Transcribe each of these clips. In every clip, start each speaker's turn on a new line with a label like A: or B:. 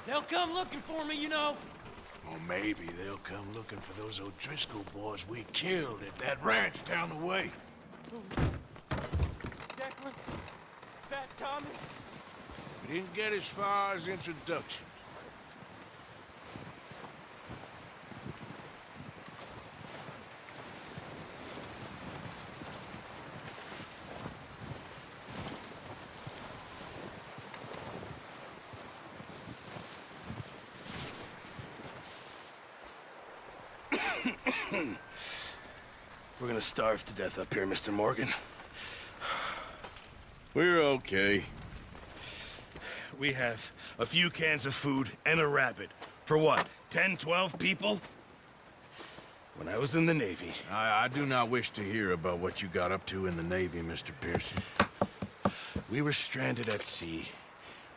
A: They'll come looking for me, you know.
B: Or maybe they'll come looking for those O'Driscoll boys we killed at that ranch down the way.
A: Declan? Fat Tommy?
B: We didn't get as far as introductions.
C: We're gonna starve to death up here, Mr. Morgan.
B: We're okay.
C: We have a few cans of food and a rabbit. For what, 10, 12 people? When I was in the Navy...
B: I do not wish to hear about what you got up to in the Navy, Mr. Pearson.
C: We were stranded at sea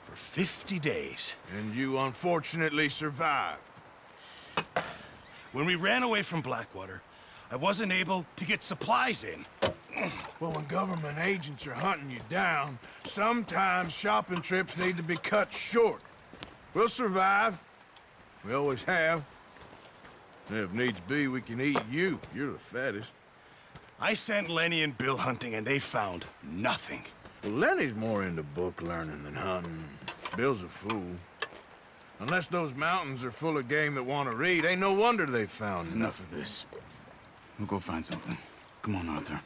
C: for 50 days.
B: And you unfortunately survived.
C: When we ran away from Blackwater, I wasn't able to get supplies in.
B: Well, when government agents are hunting you down, sometimes shopping trips need to be cut short. We'll survive. We always have. If needs be, we can eat you. You're the fattest.
C: I sent Lenny and Bill hunting, and they found nothing.
B: Well, Lenny's more into book learning than hunting. Bill's a fool. Unless those mountains are full of game that want to read, ain't no wonder they found
D: Enough of this. We'll go find something. Come on, Arthur.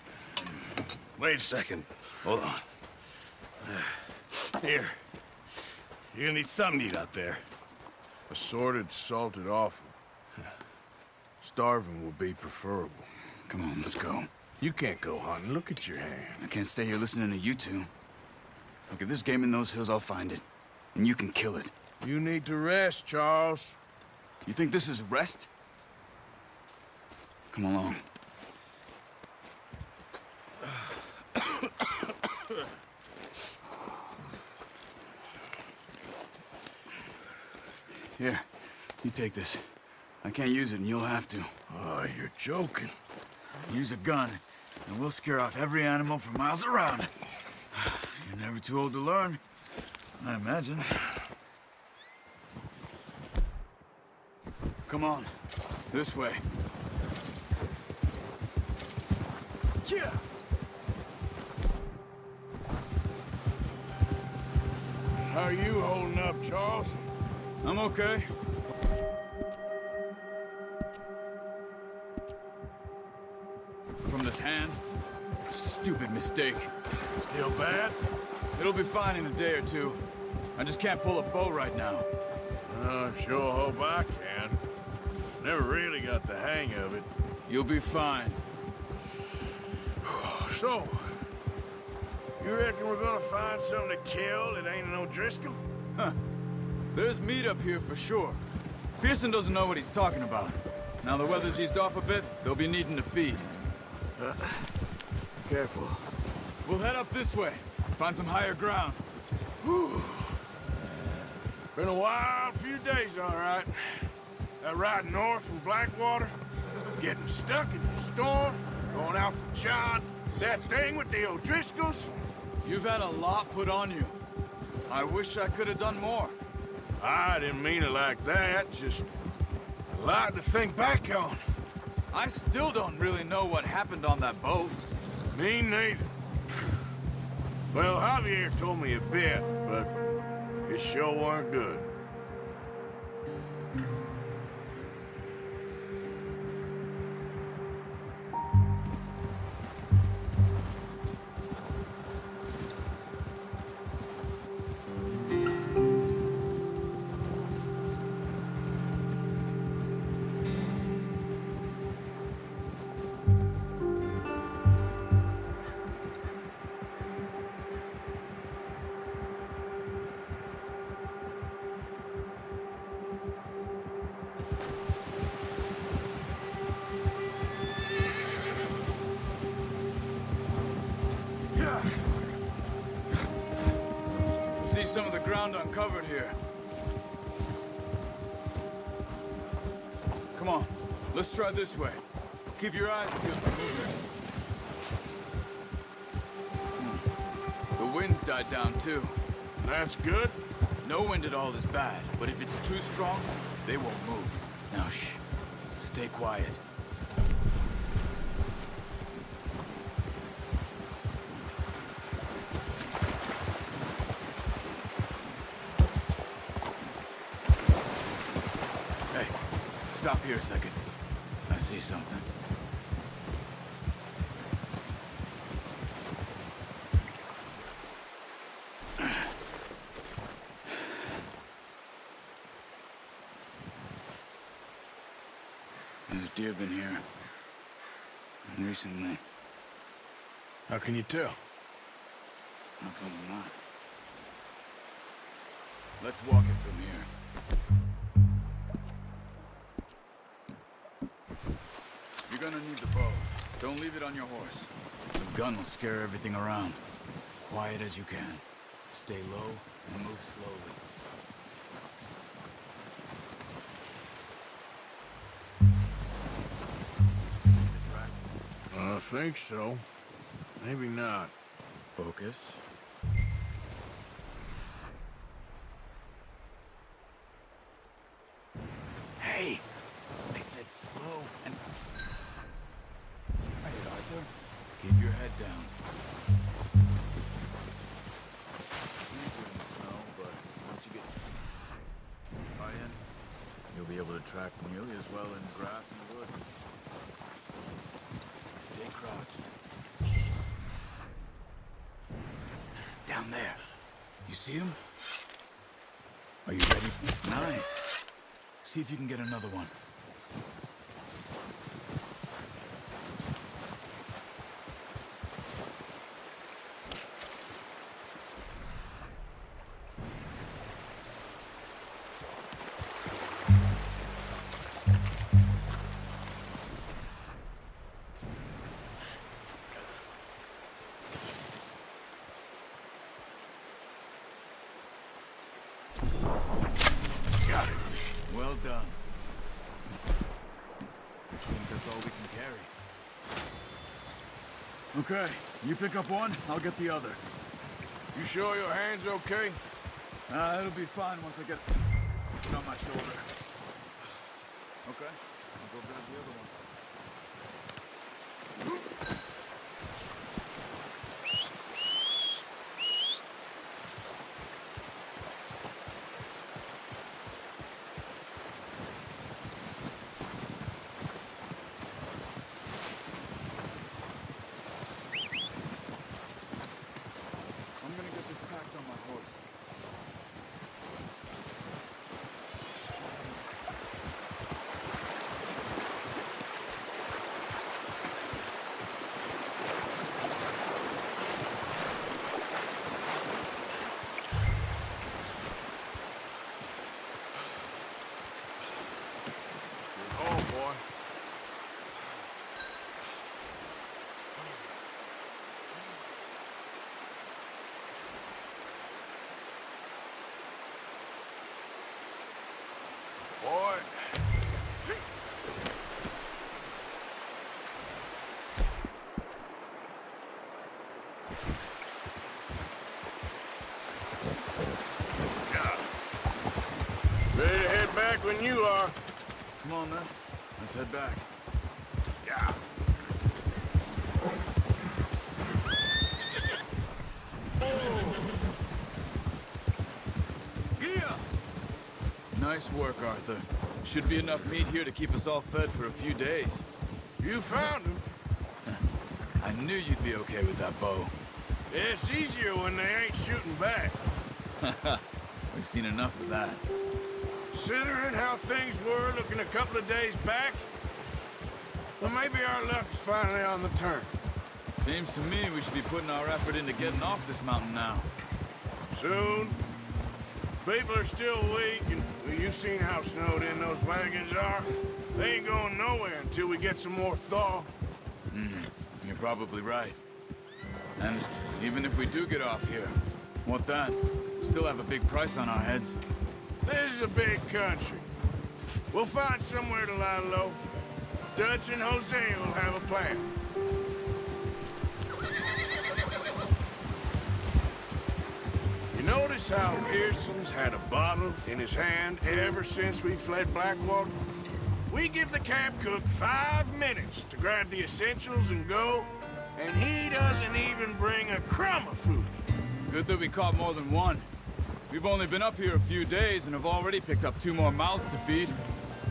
C: Wait a second. Hold on. Here. You're gonna need something to eat out there.
B: Assorted, salted offal. Starving will be preferable.
D: Come on, let's go.
B: You can't go hunting. Look at your hand.
D: I can't stay here listening to you two. Look, if there's game in those hills, I'll find it. And you can kill it.
B: You need to rest, Charles.
D: You think this is rest? Come along. Here, you take this. I can't use it, and you'll have to.
B: Oh, you're joking.
D: Use a gun, and we'll scare off every animal for miles around. You're never too old to learn, I imagine. Come on, this way. Yeah.
B: How are you holding up, Charles?
D: I'm okay. From this hand? Stupid mistake.
B: Still bad?
D: It'll be fine in a day or two. I just can't pull a bow right now.
B: I sure hope I can. Never really got the hang of it.
D: You'll be fine.
B: So, you reckon we're gonna find something to kill that ain't an O'Driscoll?
D: Huh. There's meat up here for sure. Pearson doesn't know what he's talking about. Now the weather's eased off a bit, they'll be needing to feed. Careful. We'll head up this way. Find some higher ground.
B: Whew. Been a wild few days, all right. That ride north from Blackwater, getting stuck in the storm, going out for John, that thing with the O'Driscolls.
D: You've had a lot put on you. I wish I could have done more.
B: I didn't mean it like that, just a lot to think back on.
D: I still don't really know what happened on that boat.
B: Me neither. Well, Javier told me a bit, but it sure weren't good.
D: See some of the ground uncovered here. Come on, let's try this way. Keep your eyes peeled for movement. The wind's died down too.
B: That's good.
D: No wind at all is bad, but if it's too strong, they won't move. Now, shh. Stay quiet. Hey, stop here a second. I see something. There's deer been here. Recently.
B: How can you tell?
D: How come not? Let's walk it from here. You're gonna need the bow. Don't leave it on your horse. The gun will scare everything around. Quiet as you can. Stay low and move slowly.
B: I think so. Maybe not.
D: Focus. Hey! I said slow and... Right, Arthur. Keep your head down. Easier in the snow, but once you get right in, you'll be able to track nearly as well in grass and wood. Stay crouched. Shh. Down there. You see him? Are you ready? Nice. See if you can get another one.
B: Got it.
D: Well done. I think that's all we can carry. Okay, you pick up one, I'll get the other.
B: You sure your hand's okay?
D: It'll be fine once I get it on my shoulder. Okay, I'll go grab the other one. I'm gonna get this packed on my horse.
B: Oh, boy. Boy. Ready to head back when you are.
D: Come on then, let's head back.
B: Yeah.
D: Nice work, Arthur. Should be enough meat here to keep us all fed for a few days.
B: You found him.
D: I knew you'd be okay with that bow.
B: It's easier when they ain't shooting back.
D: We've seen enough of that.
B: Considering how things were looking a couple of days back, well, maybe our luck's finally on the turn.
D: Seems to me we should be putting our effort into getting off this mountain now.
B: Soon. People are still weak, and well, you've seen how snowed in those wagons are. They ain't going nowhere until we get some more thaw.
D: You're probably right. And even if we do get off here, what then? We still have a big price on our heads.
B: This is a big country. We'll find somewhere to lie low. Dutch and Jose will have a plan. You notice notice how Pearson's had a bottle in his hand ever since we fled Blackwater? We give the camp cook 5 minutes to grab the essentials and go, and he doesn't even bring a crumb of food.
E: Good that we caught more than one. We've only been up here a few days and have already picked up 2 more mouths to feed.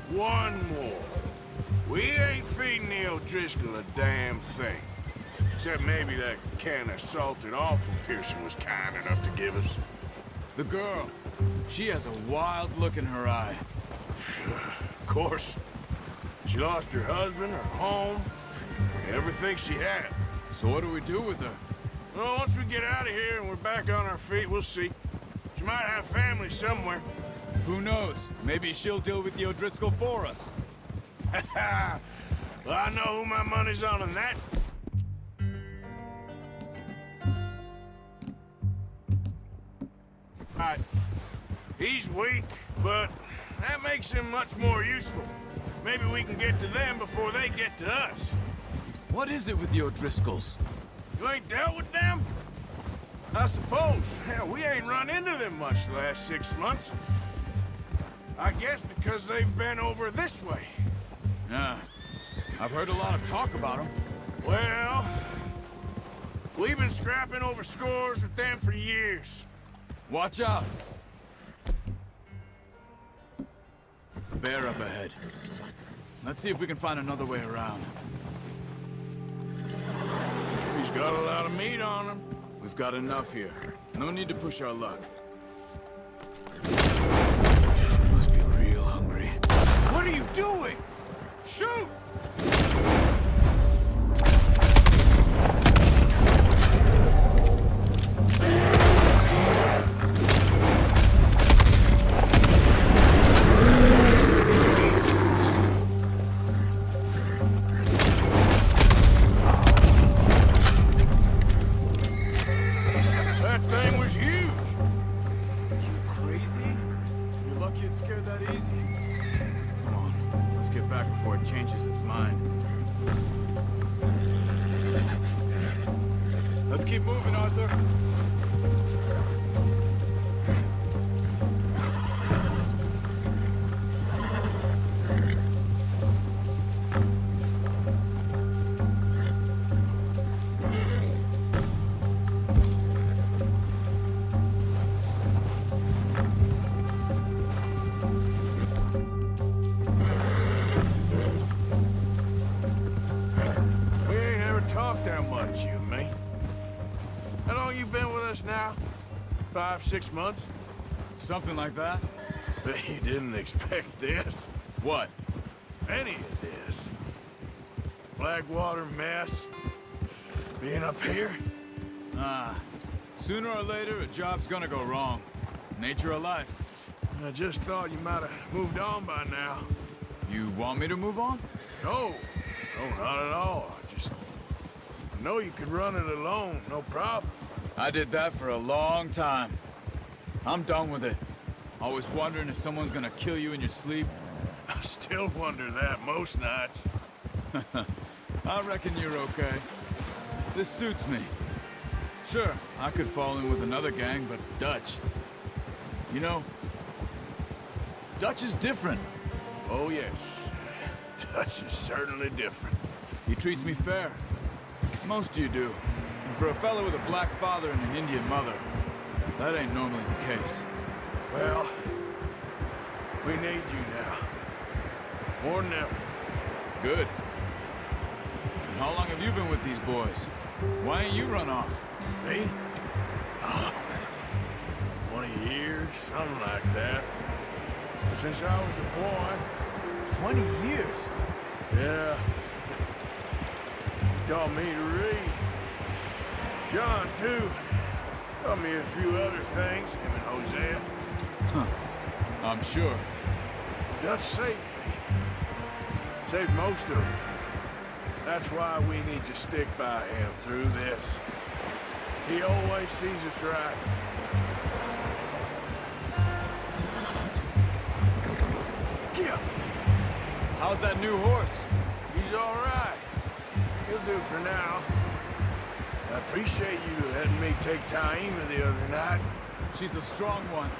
B: One more. We ain't feeding the O'Driscoll a damn thing. Except maybe that can of salted offal Pearson was kind enough to give us.
E: The girl, she has a wild look in her eye.
B: Of course. She lost her husband, her home, everything she had.
E: So what do we do with her?
B: Well, once we get out of here and we're back on our feet, we'll see. She might have family somewhere.
E: Who knows? Maybe she'll deal with the O'Driscoll for us.
B: Well, I know who my money's on in that. Right. He's weak, but that makes him much more useful. Maybe we can get to them before they get to us.
E: What is it with the O'Driscolls?
B: You ain't dealt with them? I suppose. Hell, we ain't run into them much the last 6 months. I guess because they've been over this way.
E: Yeah. I've heard a lot of talk about them.
B: Well, we've been scrapping over scores with them for years.
E: Watch out. A bear up ahead. Let's see if we can find another way around.
B: He's got a lot of meat on him.
E: We've got enough here. No need to push our luck. They must be real hungry. What are you doing? Shoot!
B: That thing was huge.
E: You crazy? You're lucky it scared that easy. Come on, let's get back before it changes its mind. Let's keep moving, Arthur.
B: We ain't ever talked that much, you and me. How long you been with us now? 5, 6 months?
E: Something like that?
B: Bet you didn't expect this.
E: What?
B: Any of this. Blackwater mess. Being up here.
E: Ah, sooner or later, a job's gonna go wrong. Nature of life.
B: I just thought you might have moved on by now.
E: You want me to move on?
B: No, not at all. I know you could run it alone, no problem.
E: I did that for a long time. I'm done with it. Always wondering if someone's gonna kill you in your sleep.
B: I still wonder that most nights.
E: I reckon you're okay. This suits me. Sure, I could fall in with another gang, but Dutch... You know, Dutch is different.
B: Oh, yes. Dutch is certainly different.
E: He treats me fair. Most of you do. And for a fella with a black father and an Indian mother, that ain't normally the case.
B: Well, we need you now. More than ever.
E: Good. And how long have you been with these boys? Why ain't you run off?
B: Me? 20 years, something like that. Since I was a boy.
E: 20 years?
B: Yeah. Taught me to read. John, too. Taught me a few other things, him and Hosea.
E: Huh. I'm sure.
B: Dutch saved me. Saved most of us. That's why we need to stick by him through this. He always sees us right.
E: Yeah. How's that new horse?
B: He's all right. He'll do for now. I appreciate you letting me take Taima the other night.
E: She's a strong one.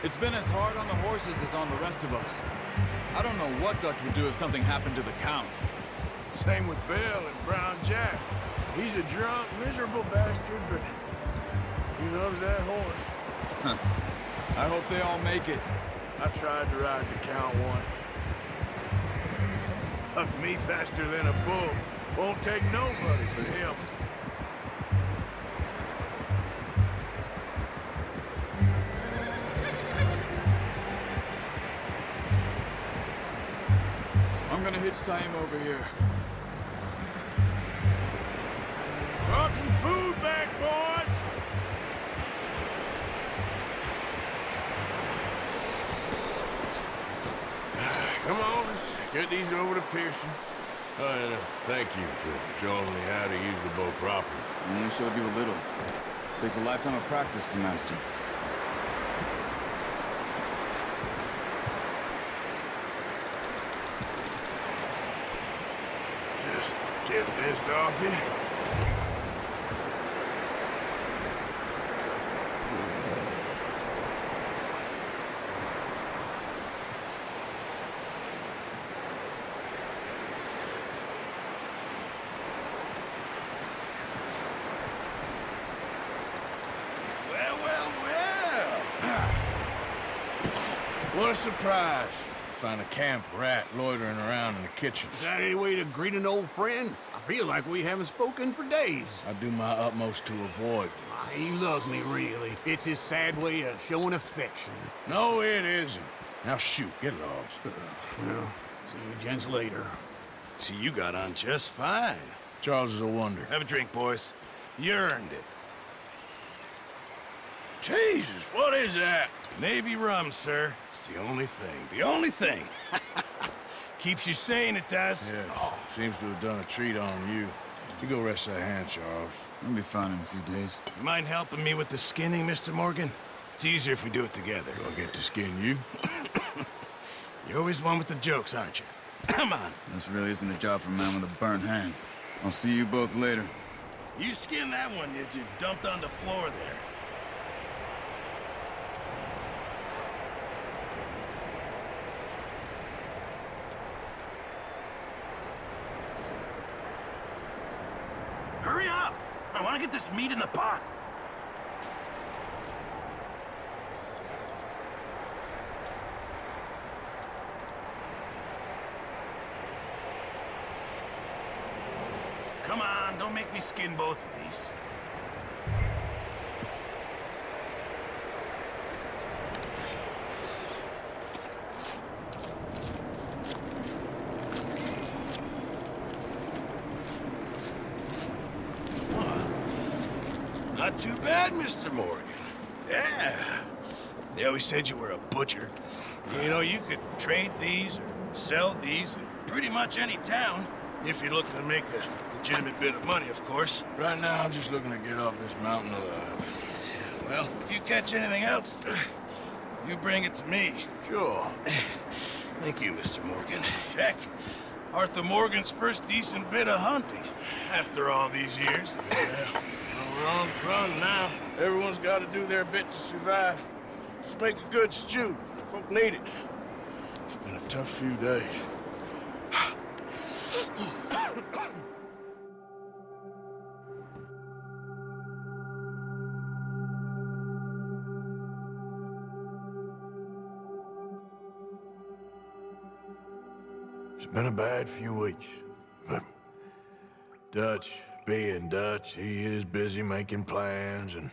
E: It's been as hard on the horses as on the rest of us. I don't know what Dutch would do if something happened to the Count.
B: Same with Bill and Brown Jack. He's a drunk, miserable bastard, but he loves that horse.
E: I hope they all make it.
B: I tried to ride the Count once. Hucked me faster than a bull. Won't take nobody but him.
E: I'm gonna hitch tie him over here.
B: Brought some food back, boys! Come on, let's get these over to Pearson. Thank you for showing me how to use the boat properly.
E: I only showed you a little. Takes a lifetime of practice to master.
B: Just get this off you. What a surprise. Find a camp rat loitering around in the kitchen.
F: Is that any way to greet an old friend? I feel like we haven't spoken for days.
B: I do my utmost to avoid you.
F: He loves me, really. It's his sad way of showing affection.
B: No, it isn't. Now shoot, get lost.
F: Well, see you gents later.
C: See, you got on just fine.
B: Charles is a wonder.
C: Have a drink, boys. You earned it.
B: Jesus, what is that?
C: Navy rum, sir. It's the only thing. The only thing. Keeps you sane, it does.
B: Yeah, seems to have done a treat on you. You go rest that hand, Charles.
E: I'll be fine in a few days.
C: You mind helping me with the skinning, Mr. Morgan? It's easier if we do it together.
B: Do I get to skin you?
C: You're always one with the jokes, aren't you? Come on.
E: This really isn't a job for a man with a burnt hand. I'll see you both later.
C: You skinned that one you dumped on the floor there. Hurry up! I want to get this meat in the pot. Come on, don't make me skin both of these. Not too bad, Mr. Morgan. Yeah. They always said you were a butcher. You know, you could trade these or sell these in pretty much any town. If you're looking to make a legitimate bit of money, of course.
B: Right now, I'm just looking to get off this mountain alive.
C: Well, if you catch anything else, you bring it to me.
B: Sure.
C: Thank you, Mr. Morgan. Heck, Arthur Morgan's first decent bit of hunting after all these years.
B: Yeah. Well, we're on the run now. Everyone's got to do their bit to survive. Just make a good stew. Folk need it. It's been a tough few days. It's been a bad few weeks, but Dutch being Dutch, he is busy making plans, and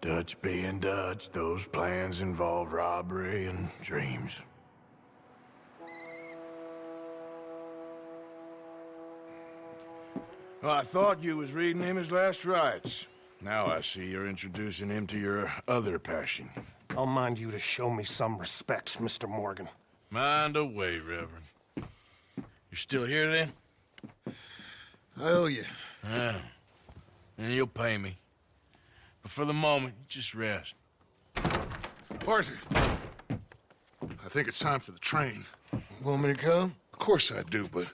B: Dutch being Dutch, those plans involve robbery and dreams. Well, I thought you was reading him his last rites. Now I see you're introducing him to your other passion.
G: I'll mind you to show me some respect, Mr. Morgan.
B: Mind away, Reverend. You're still here, then?
C: I owe you.
B: Yeah. And you'll pay me. But for the moment, just rest.
H: Arthur, I think it's time for the train.
B: Want me to come?
H: Of course I do, but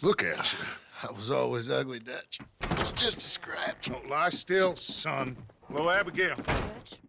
H: look at you.
C: I was always ugly, Dutch. It's just a scratch.
H: Don't lie still, son. Hello, Abigail.
I: Dutch,